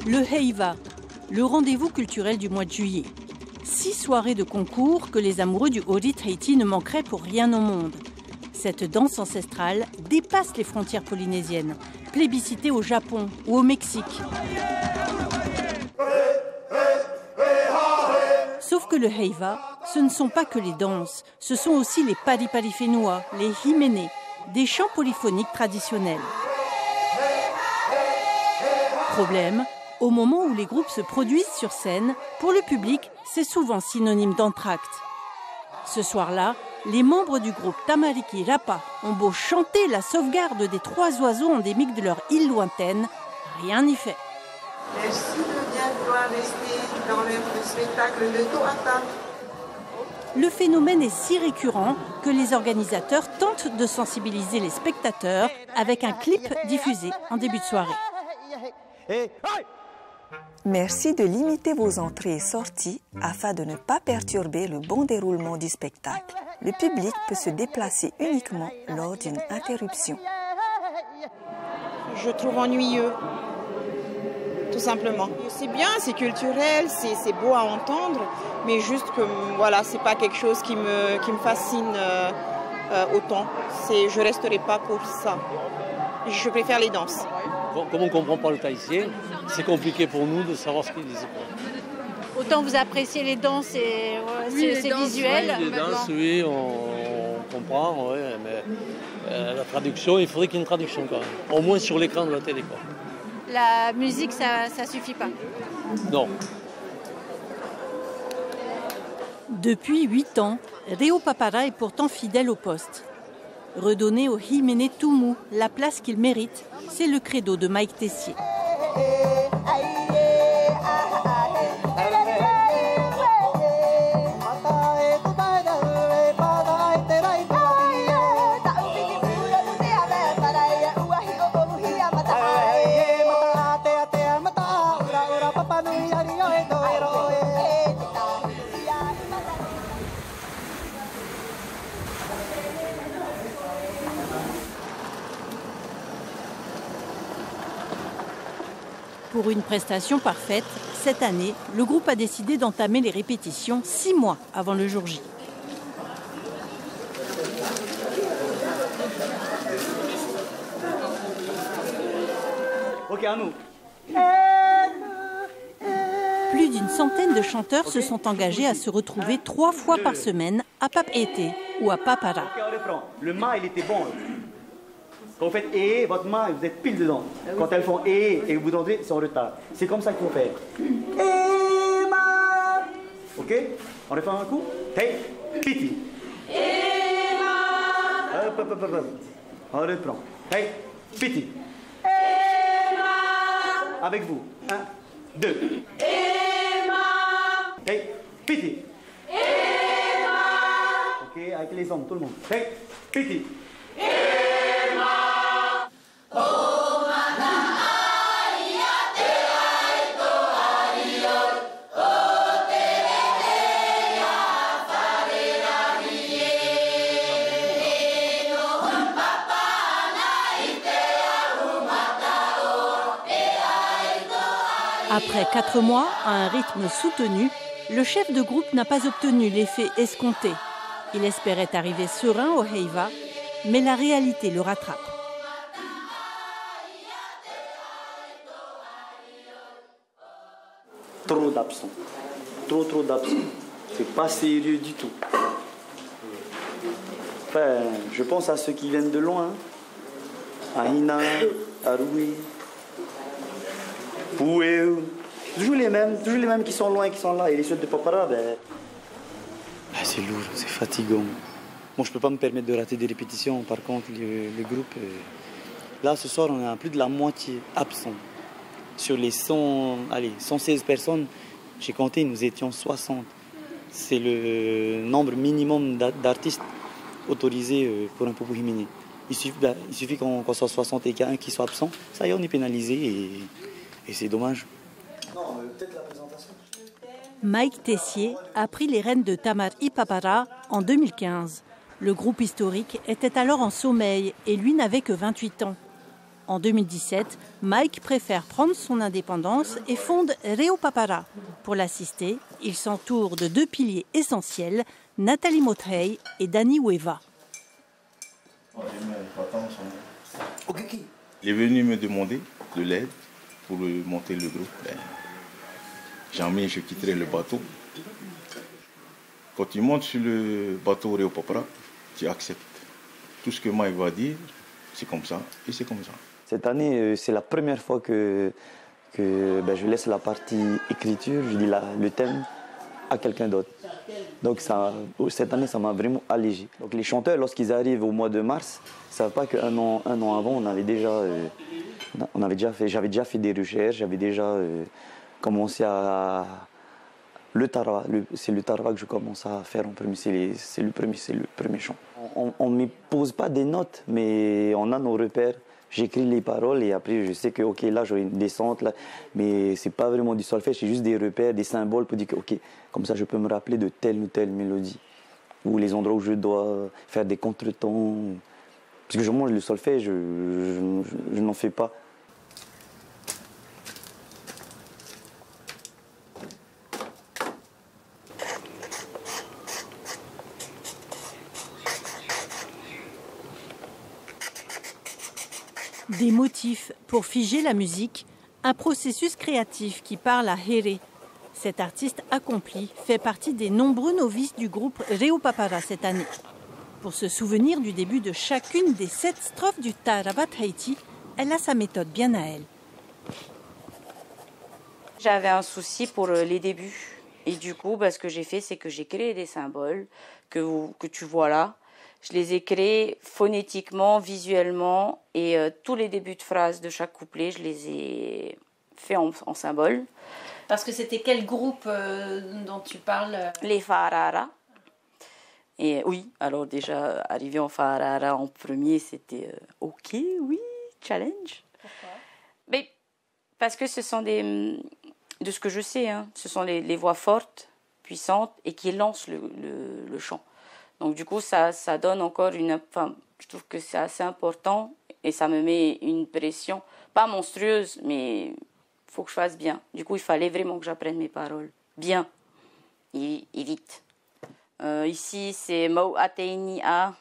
Le Heiva, le rendez-vous culturel du mois de juillet. 6 soirées de concours que les amoureux du Ori Tahiti ne manqueraient pour rien au monde. Cette danse ancestrale dépasse les frontières polynésiennes, plébiscitée au Japon ou au Mexique. Sauf que le Heiva, ce ne sont pas que les danses, ce sont aussi les pari-pari-whenua, les himene, des chants polyphoniques traditionnels. Problème, au moment où les groupes se produisent sur scène, pour le public, c'est souvent synonyme d'entracte. Ce soir-là, les membres du groupe Tamariki Rapa ont beau chanter la sauvegarde des 3 oiseaux endémiques de leur île lointaine, rien n'y fait. Merci de bien vouloir rester dans le spectacle de Toata. Le phénomène est si récurrent que les organisateurs tentent de sensibiliser les spectateurs avec un clip diffusé en début de soirée. Merci de limiter vos entrées et sorties afin de ne pas perturber le bon déroulement du spectacle. Le public peut se déplacer uniquement lors d'une interruption. Je trouve ennuyeux, tout simplement. C'est bien, c'est culturel, c'est beau à entendre, mais juste que voilà, c'est pas quelque chose qui me fascine autant. Je ne resterai pas pour ça. Je préfère les danses. Comme on ne comprend pas le tahitien, c'est compliqué pour nous de savoir ce qu'ils disent. Autant vous appréciez les danses et c'est visuel. Oui, les danses, oui, on comprend, ouais, mais la traduction, il faudrait qu'il y ait une traduction quand même. Au moins sur l'écran de la télé, quoi. La musique, ça suffit pas? Non. Depuis 8 ans, Reo Papara est pourtant fidèle au poste. Redonner au Himene Tumu la place qu'il mérite, c'est le credo de Mike Tessier. Pour une prestation parfaite, cette année, le groupe a décidé d'entamer les répétitions 6 mois avant le jour J. Ok, à nous. Plus d'une centaine de chanteurs se sont engagés à se retrouver 3 fois par semaine à Papeete ou à Papara. Le mât, il était bon. Quand vous faites et votre main, vous êtes pile dedans. Quand elles font et vous entrez, c'est en retard. C'est comme ça qu'il faut faire. Et ma. Ok? On refait un coup? Hey, piti. Et ma. Hop, hop, hop, hop. On reprend. Hey, piti. Et ma. Avec vous. 1, 2. Et ma. Hey, piti. Et ma. Ok, avec les hommes, tout le monde. Hey, piti. Après 4 mois, à un rythme soutenu, le chef de groupe n'a pas obtenu l'effet escompté. Il espérait arriver serein au Heiva, mais la réalité le rattrape. Trop d'absents. Trop d'absents. C'est pas sérieux du tout. Enfin, je pense à ceux qui viennent de loin. À Hina, à Rui, Pouéou. Toujours les mêmes qui sont loin et qui sont là. Et les ceux de Papara, ben... c'est lourd, c'est fatigant. Bon, je ne peux pas me permettre de rater des répétitions. Par contre, le groupe... Là, ce soir, on a plus de la moitié absents. Sur les 116 personnes, j'ai compté, nous étions 60. C'est le nombre minimum d'artistes autorisés pour un Popo Himine. Il suffit qu'on soit 60 et qu'il y a un qui soit absent. Ça y est, on est pénalisé et c'est dommage. Non, peut-être la présentation. Mike Tessier a pris les rênes de Tamar Ipapara en 2015. Le groupe historique était alors en sommeil et lui n'avait que 28 ans. En 2017, Mike préfère prendre son indépendance et fonde Reo Papara. Pour l'assister, il s'entoure de 2 piliers essentiels, Nathalie Motrey et Dani Ueva. Il est venu me demander de l'aide pour monter le groupe. Jamais je quitterai le bateau. Quand tu montes sur le bateau Reo Papara, tu acceptes. Tout ce que Mike va dire, c'est comme ça et c'est comme ça. Cette année, c'est la première fois que je laisse la partie écriture, je dis le thème à quelqu'un d'autre. Donc cette année, ça m'a vraiment allégé. Donc les chanteurs, lorsqu'ils arrivent au mois de mars, ne savent pas qu'un an avant, j'avais déjà fait des recherches, j'avais déjà commencé à... C'est le tarawa que je commence à faire en premier, c'est le premier chant. On ne me pose pas des notes, mais on a nos repères. J'écris les paroles et après je sais que ok, là j'aurai une descente, là, mais c'est pas vraiment du solfège, c'est juste des repères, des symboles pour dire que ok, comme ça je peux me rappeler de telle ou telle mélodie. Ou les endroits où je dois faire des contretemps. Parce que je mange le solfège, je n'en fais pas. Des motifs pour figer la musique, un processus créatif qui parle à Here. Cet artiste accompli fait partie des nombreux novices du groupe Reo Papara cette année. Pour se souvenir du début de chacune des 7 strophes du Tarawa Tahiti, elle a sa méthode bien à elle. J'avais un souci pour les débuts. Et du coup, ce que j'ai fait, c'est que j'ai créé des symboles que tu vois là. Je les ai créés phonétiquement, visuellement, et tous les débuts de phrases de chaque couplet, je les ai faits en symboles. Parce que c'était quel groupe dont tu parles? Les Farara. Et oui, alors déjà, arrivé en Farara en premier, c'était ok, oui, challenge. Pourquoi? Mais parce que ce sont de ce que je sais, ce sont les voix fortes, puissantes, et qui lancent le chant. Donc du coup, ça donne encore je trouve que c'est assez important et ça me met une pression, pas monstrueuse, mais il faut que je fasse bien. Du coup, il fallait vraiment que j'apprenne mes paroles bien et vite. Ici, c'est Mau Ateini A,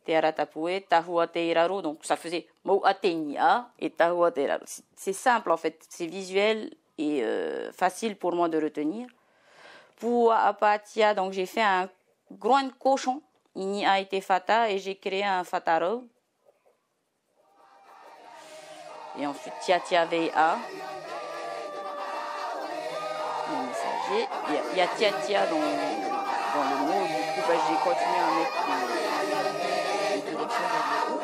Te Aratapue, Tahua Teiraro. Donc ça faisait Mau Ateini A et Tahua Teiraro. C'est simple en fait, c'est visuel et facile pour moi de retenir. Pour Apatia, donc j'ai fait un grand cochon, il a été fata et j'ai créé un fataro. Et ensuite tia tia vei a. Il y a tia tia dans le mot, du coup j'ai continué à mettre les directions vers le haut.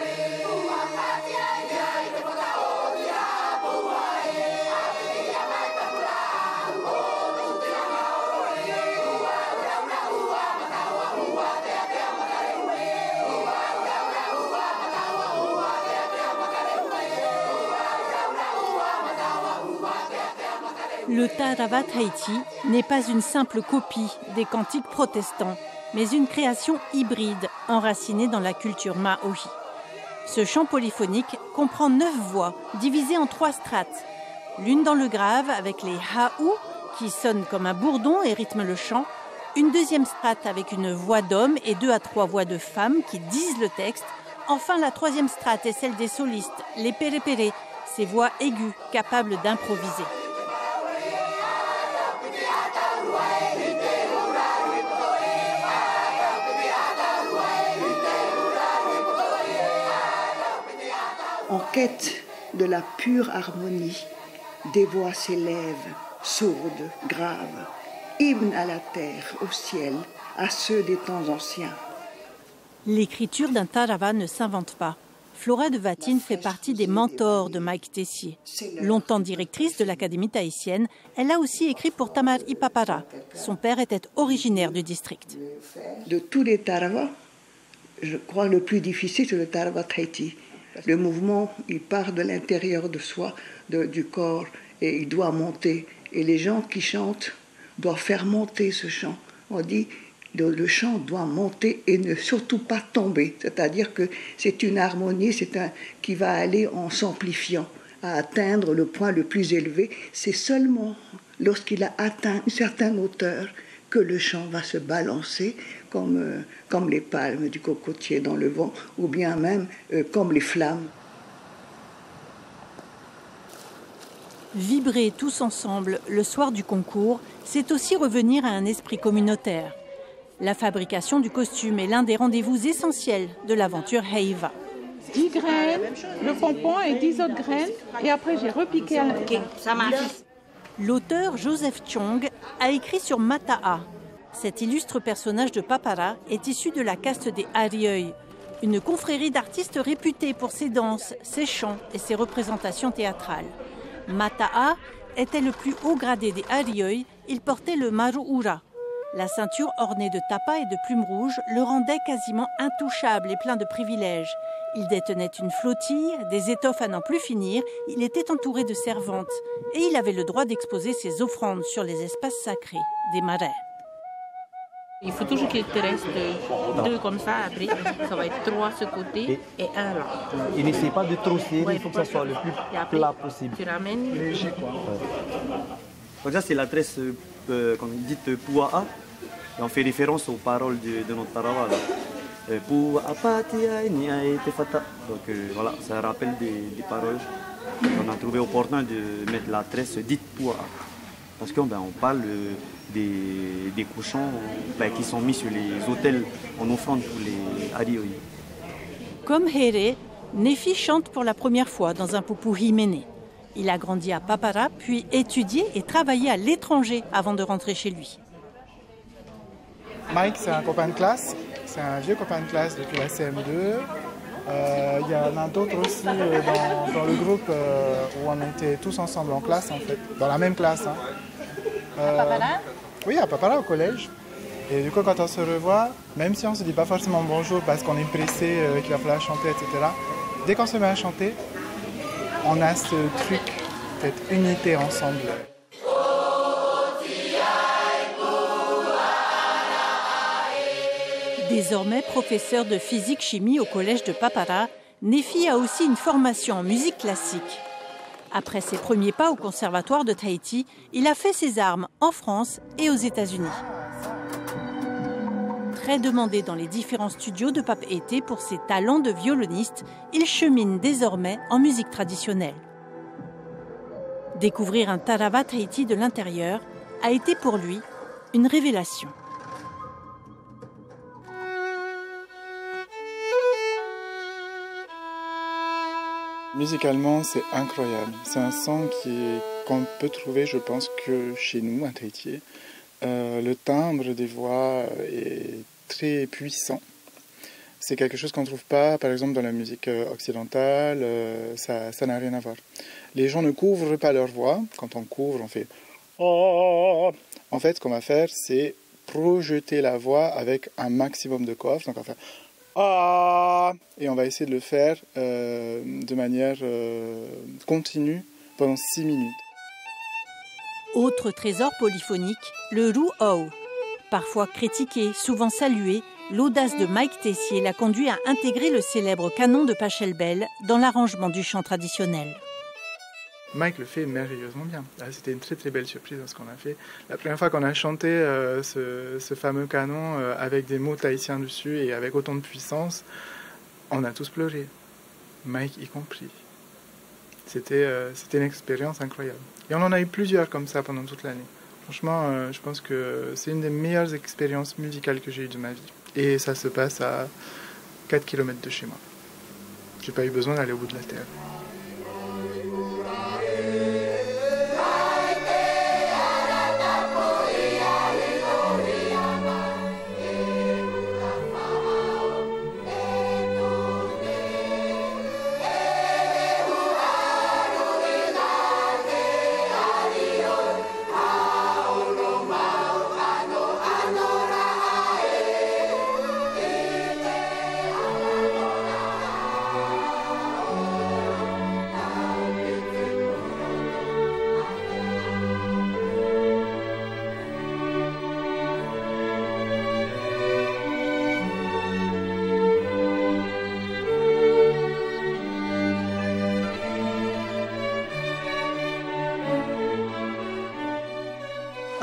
Le Tarawa Tahiti n'est pas une simple copie des cantiques protestants, mais une création hybride enracinée dans la culture maori. Ce chant polyphonique comprend 9 voix divisées en 3 strates. L'une dans le grave avec les ha'u qui sonnent comme un bourdon et rythment le chant. Une deuxième strate avec une voix d'homme et 2 à 3 voix de femmes qui disent le texte. Enfin, la troisième strate est celle des solistes, les perepere, ces voix aiguës capables d'improviser. En quête de la pure harmonie, des voix s'élèvent, sourdes, graves, hymne à la terre, au ciel, à ceux des temps anciens. L'écriture d'un tarava ne s'invente pas. Flora de Vatine fait partie des mentors de Mike Tessier. Longtemps directrice de l'Académie tahitienne, elle a aussi écrit pour Tamar Ipapara. Son père était originaire du district. De tous les taravas, je crois que le plus difficile, c'est le tarava Tahiti. Le mouvement, il part de l'intérieur de soi, du corps, et il doit monter. Et les gens qui chantent doivent faire monter ce chant. On dit le chant doit monter et ne surtout pas tomber. C'est-à-dire que c'est une harmonie qui va aller en s'amplifiant, à atteindre le point le plus élevé. C'est seulement lorsqu'il a atteint une certaine hauteur que le chant va se balancer comme les palmes du cocotier dans le vent, ou bien même comme les flammes. Vibrer tous ensemble le soir du concours, c'est aussi revenir à un esprit communautaire. La fabrication du costume est l'un des rendez-vous essentiels de l'aventure Heiva. 10 graines, le pompon et 10 autres graines, et après j'ai repiqué à la L'auteur Joseph Chong a écrit sur Mata'a. Cet illustre personnage de Papara est issu de la caste des Arioi, une confrérie d'artistes réputés pour ses danses, ses chants et ses représentations théâtrales. Mata'a était le plus haut gradé des Arioi, il portait le Maru'ura. La ceinture ornée de tapas et de plumes rouges le rendait quasiment intouchable et plein de privilèges. Il détenait une flottille, des étoffes à n'en plus finir, il était entouré de servantes et il avait le droit d'exposer ses offrandes sur les espaces sacrés des marais. Il faut toujours qu'il te reste 2 comme ça, après ça va être 3 ce côté et 1 là. Et n'essaie pas de trop serrer, il faut que ça soit le plus plat possible. Tu ramènes. Léger quoi. Donc ça c'est la tresse qu'on dit Pua'a. Et on fait référence aux paroles de notre tarava. Donc voilà, ça rappelle des paroles. On a trouvé opportun de mettre la tresse dite Pua'a. Parce qu'on parle des cochons qui sont mis sur les autels en offrande pour les Arioi. Comme Here, Nefi chante pour la première fois dans un pupuhi méné. Il a grandi à Papara, puis étudié et travaillé à l'étranger avant de rentrer chez lui. Mike, c'est un copain de classe. C'est un vieux copain de classe depuis la CM2. Il y en a d'autres aussi dans le groupe où on était tous ensemble en classe, en fait, dans la même classe. Hein. À Papara? Oui, à Papara, au collège. Et du coup, quand on se revoit, même si on ne se dit pas forcément bonjour parce qu'on est pressé, qu'il va falloir chanter, etc., dès qu'on se met à chanter, on a ce truc, cette unité ensemble. Désormais professeur de physique-chimie au collège de Papara, Nefi a aussi une formation en musique classique. Après ses premiers pas au conservatoire de Tahiti, il a fait ses armes en France et aux États-Unis. Très demandé dans les différents studios de Pape Ete pour ses talents de violoniste, il chemine désormais en musique traditionnelle. Découvrir un tarava Tahiti de l'intérieur a été pour lui une révélation. Musicalement, c'est incroyable. C'est un son qu'on peut trouver, je pense, que chez nous, à Tahiti. Le timbre des voix est très puissant. C'est quelque chose qu'on ne trouve pas, par exemple, dans la musique occidentale. Ça n'a rien à voir. Les gens ne couvrent pas leur voix. Quand on couvre, on fait « Oh ». En fait, ce qu'on va faire, c'est projeter la voix avec un maximum de coffre. Donc, on va faire ah, et on va essayer de le faire de manière continue pendant 6 minutes. Autre trésor polyphonique, le ru'au. Parfois critiqué, souvent salué, l'audace de Mike Tessier l'a conduit à intégrer le célèbre canon de Pachelbel dans l'arrangement du chant traditionnel. Mike le fait merveilleusement bien. C'était une très très belle surprise dans ce qu'on a fait. La première fois qu'on a chanté ce fameux canon avec des mots tahitiens dessus et avec autant de puissance, on a tous pleuré, Mike y compris. C'était une expérience incroyable. Et on en a eu plusieurs comme ça pendant toute l'année. Franchement, je pense que c'est une des meilleures expériences musicales que j'ai eues de ma vie. Et ça se passe à 4 km de chez moi. J'ai pas eu besoin d'aller au bout de la terre.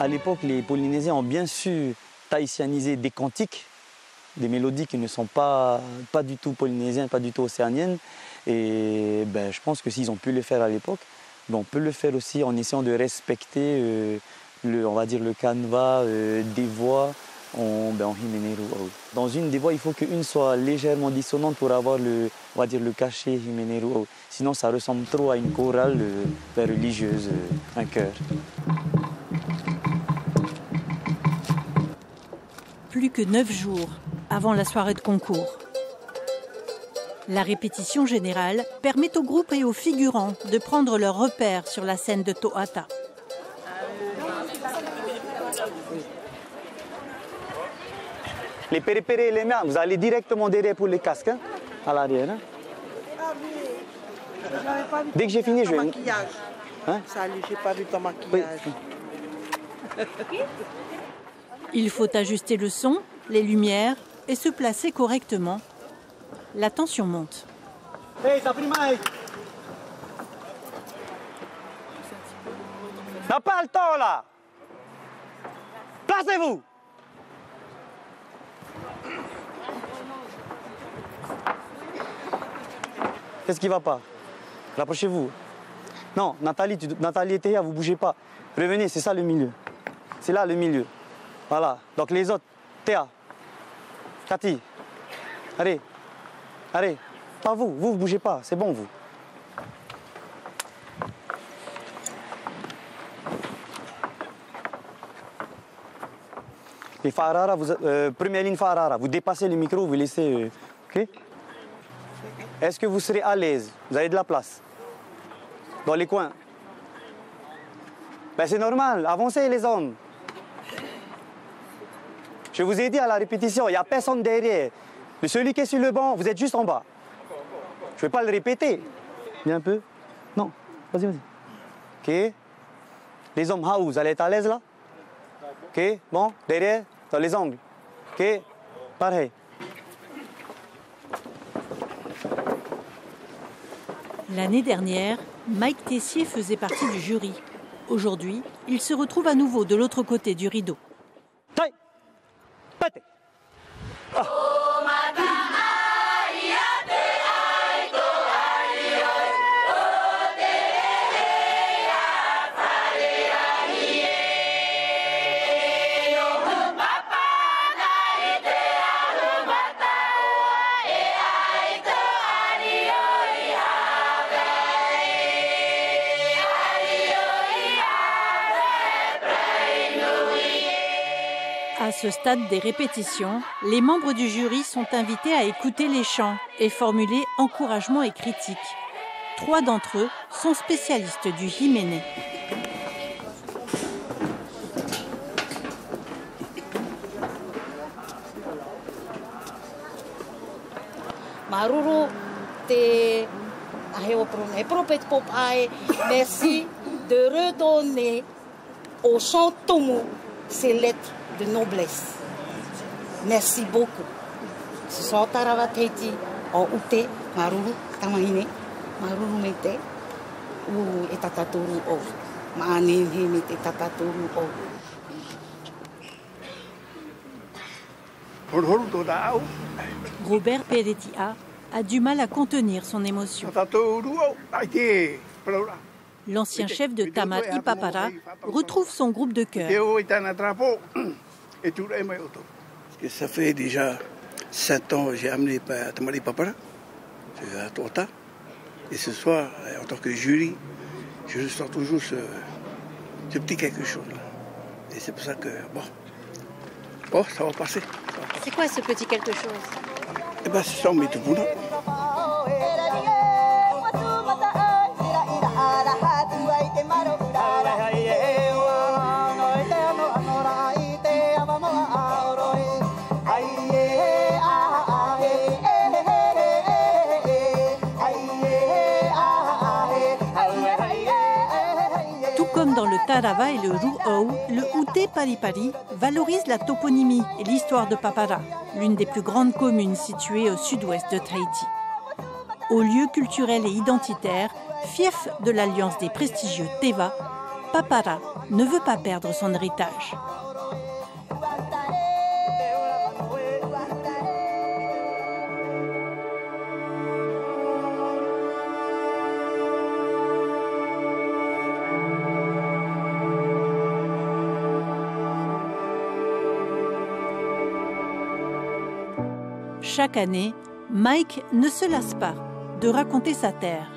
À l'époque, les Polynésiens ont bien su tahitianiser des cantiques, des mélodies qui ne sont pas du tout polynésiennes, pas du tout océaniennes. Et je pense que s'ils ont pu le faire à l'époque, on peut le faire aussi en essayant de respecter on va dire le canevas des voix en himeneru. Dans une des voix, il faut qu'une soit légèrement dissonante pour avoir on va dire le cachet himeneru. Sinon, ça ressemble trop à une chorale religieuse, un chœur. Plus que 9 jours avant la soirée de concours. La répétition générale permet au groupe et aux figurants de prendre leurs repères sur la scène de To'ata. Les péripérés et les mains, vous allez directement derrière pour les casques, hein, à l'arrière. Hein. Dès que j'ai fini, je vais... Maquillage. Hein? Salut, j'ai pas vu ton maquillage. Oui. Il faut ajuster le son, les lumières et se placer correctement. La tension monte. Hey, t'as pris Mike. N'a pas le temps là. Placez-vous. Qu'est-ce qui ne va pas? Rapprochez-vous. Non, Nathalie et Théa, vous ne bougez pas. Revenez, c'est ça le milieu. C'est là le milieu. Voilà. Donc les autres, Théa, Cathy, allez, allez. Pas vous, vous ne bougez pas, c'est bon vous. Les Farara, première ligne Farara, vous dépassez le micro, vous laissez... ok? Est-ce que vous serez à l'aise? Vous avez de la place? Dans les coins? C'est normal, avancez les hommes. Je vous ai dit à la répétition, il n'y a personne derrière. Mais celui qui est sur le banc, vous êtes juste en bas. Je ne vais pas le répéter. Viens un peu. Non, vas-y, vas-y. Ok. Les hommes, vous allez être à l'aise là? Ok, bon, derrière, dans les angles. Ok, pareil. L'année dernière, Mike Tessier faisait partie du jury. Aujourd'hui, il se retrouve à nouveau de l'autre côté du rideau. À ce stade des répétitions, les membres du jury sont invités à écouter les chants et formuler encouragements et critiques. 3 d'entre eux sont spécialistes du himene. Maruru te merci de redonner au chant Tomo ses lettres de noblesse. Merci beaucoup. Ce sont Taravateiti en Ute, Maruru, Tamahine, Maruru Mete, ou Etatatoru O. Maanene Mete Tatatoru O. Robert Peretia a du mal à contenir son émotion. L'ancien chef de Tamar Ipapara retrouve son groupe de chœur. Ça fait déjà 7 ans que j'ai amené Tamar Ipapara à To'ata. Et ce soir, en tant que jury, je ressens toujours ce petit quelque chose là. Et c'est pour ça que, bon, ça va passer. C'est quoi ce petit quelque chose? Ce sont mes tupuna. Tout comme dans le Tarawa et le Ru'au, le Ute Paripari valorise la toponymie et l'histoire de Papara, l'une des plus grandes communes situées au sud-ouest de Tahiti. Au lieu culturel et identitaire, fief de l'alliance des prestigieux Teva, Papara ne veut pas perdre son héritage. Chaque année, Mike ne se lasse pas de raconter sa terre.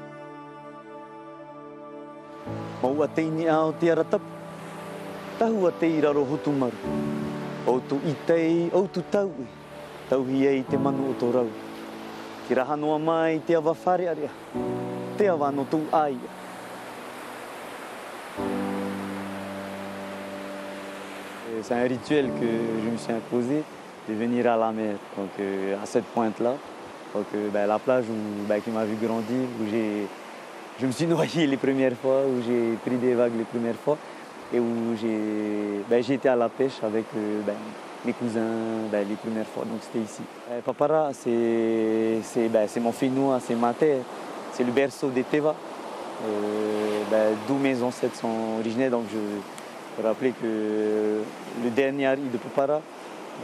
C'est un rituel que je me suis imposé de venir à la mer, donc à cette pointe-là, donc la plage qui m'a vu grandir, où je me suis noyé les premières fois, où j'ai pris des vagues les premières fois, et où j'ai été à la pêche avec mes cousins les premières fois, donc c'était ici. Papara, c'est mon Fénois, c'est ma terre, c'est le berceau des Teva, d'où mes ancêtres sont originaires, donc je peux rappeler que le dernier Ari de Papara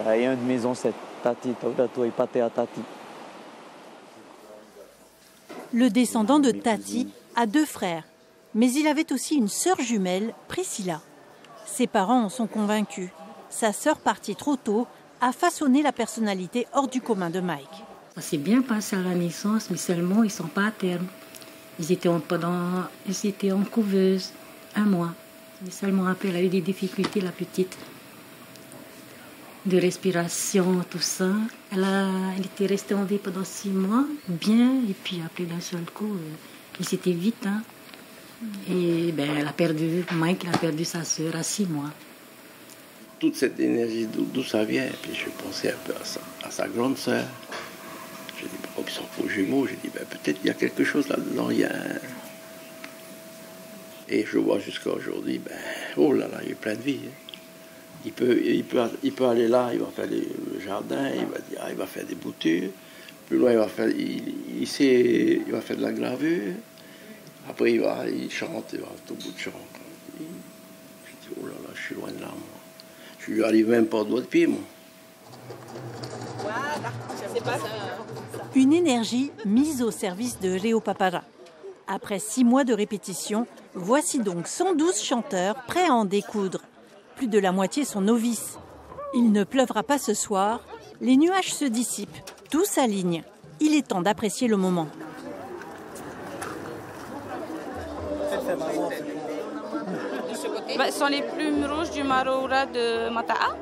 est un de mes ancêtres, Tati, Taudato et Patea Tati. Le descendant de Tati a 2 frères, mais il avait aussi une sœur jumelle, Priscilla. Ses parents en sont convaincus. Sa sœur, partie trop tôt, a façonné la personnalité hors du commun de Mike. Ça s'est bien passé à la naissance, mais seulement ils ne sont pas à terme. Ils étaient en couveuse 1 mois. Mais seulement après, elle a eu des difficultés, la petite, de respiration, tout ça. Elle était restée en vie pendant 6 mois, bien, et puis après d'un seul coup, c'était vite. Hein. Et elle a perdu, Mike a perdu sa sœur à 6 mois. Toute cette énergie, d'où ça vient? Et puis je pensais un peu à sa grande sœur. J'ai dit, comme ils sont faux jumeaux, j'ai dit, peut-être il y a quelque chose là-dedans, il y a Et je vois jusqu'à aujourd'hui, oh là là, il y a plein de vie. Hein. Il peut aller là, il va faire le jardin, il va faire des boutures. Plus loin, il va faire de la gravure. Après, il chante, il va au bout de chant. Je dis, oh là là, je suis loin de là, moi. Je lui arrive même pas au doigt de pied, moi. Une énergie mise au service de Reo Papara. Après 6 mois de répétition, voici donc 112 chanteurs prêts à en découdre. Plus de la moitié sont novices. Il ne pleuvra pas ce soir, les nuages se dissipent, tout s'aligne. Il est temps d'apprécier le moment. Ce sont les plumes rouges du Maroura de Mata'a.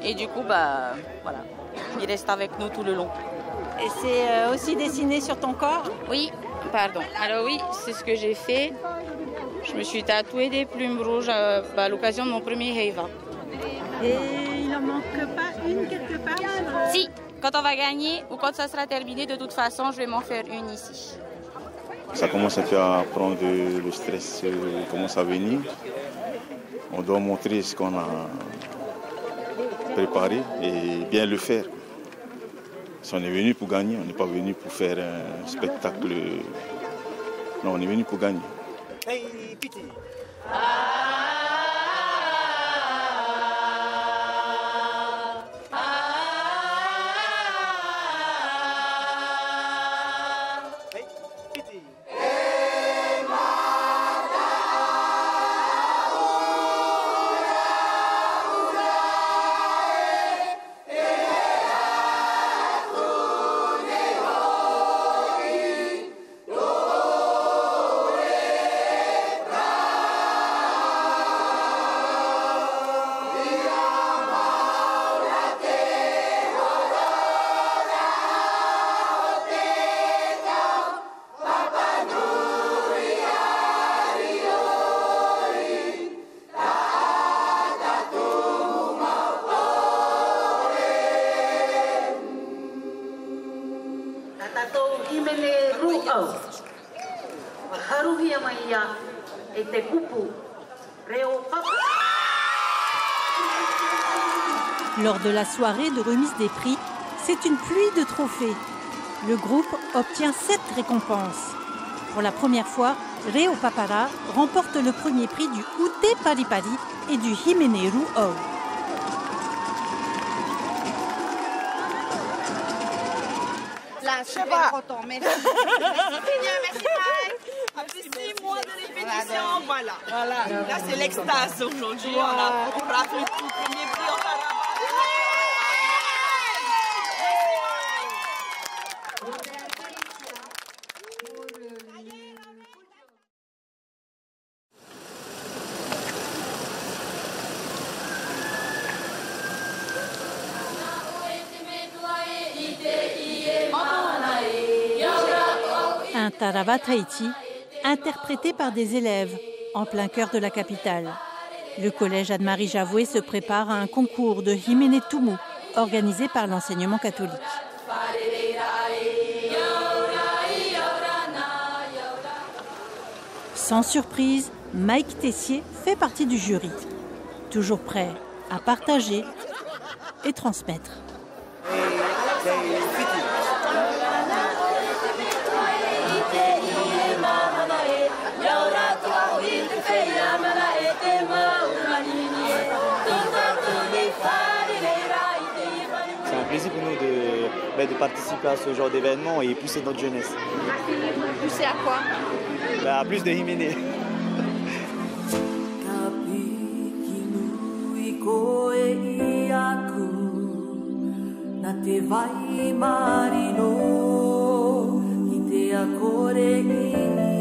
Et du coup, voilà, il reste avec nous tout le long. Et c'est aussi dessiné sur ton corps? Oui, pardon. Alors oui, c'est ce que j'ai fait. Je me suis tatouée des plumes rouges à l'occasion de mon premier Heiva. Et il n'en manque pas une quelque part? Si, quand on va gagner ou quand ça sera terminé, de toute façon, je vais m'en faire une ici. Ça commence un peu à prendre le stress, commence à venir. On doit montrer ce qu'on a préparé et bien le faire. Si on est venu pour gagner, on n'est pas venu pour faire un spectacle. Non, on est venu pour gagner. Hey, piti. Lors de la soirée de remise des prix, c'est une pluie de trophées. Le groupe obtient 7 récompenses. Pour la première fois, Reo Papara remporte le premier prix du Ute Pari Pari et du Himene Ru'ou. Là, je suis pas content. Merci. Merci, Mike. Après 6 mois de répétition, voilà. Là, c'est l'extase aujourd'hui. On a fait tout premier prix en Taraba. Un Tarawa Tahiti interprété par des élèves en plein cœur de la capitale. Le collège Anne-Marie Javoué se prépare à un concours de Himene Tumu organisé par l'enseignement catholique. Sans surprise, Mike Tessier fait partie du jury, toujours prêt à partager et transmettre. C'est un plaisir pour nous de participer à ce genre d'événement et pousser notre jeunesse. Pousser à quoi? À plus de Himene. Te vai marino, i te a kore i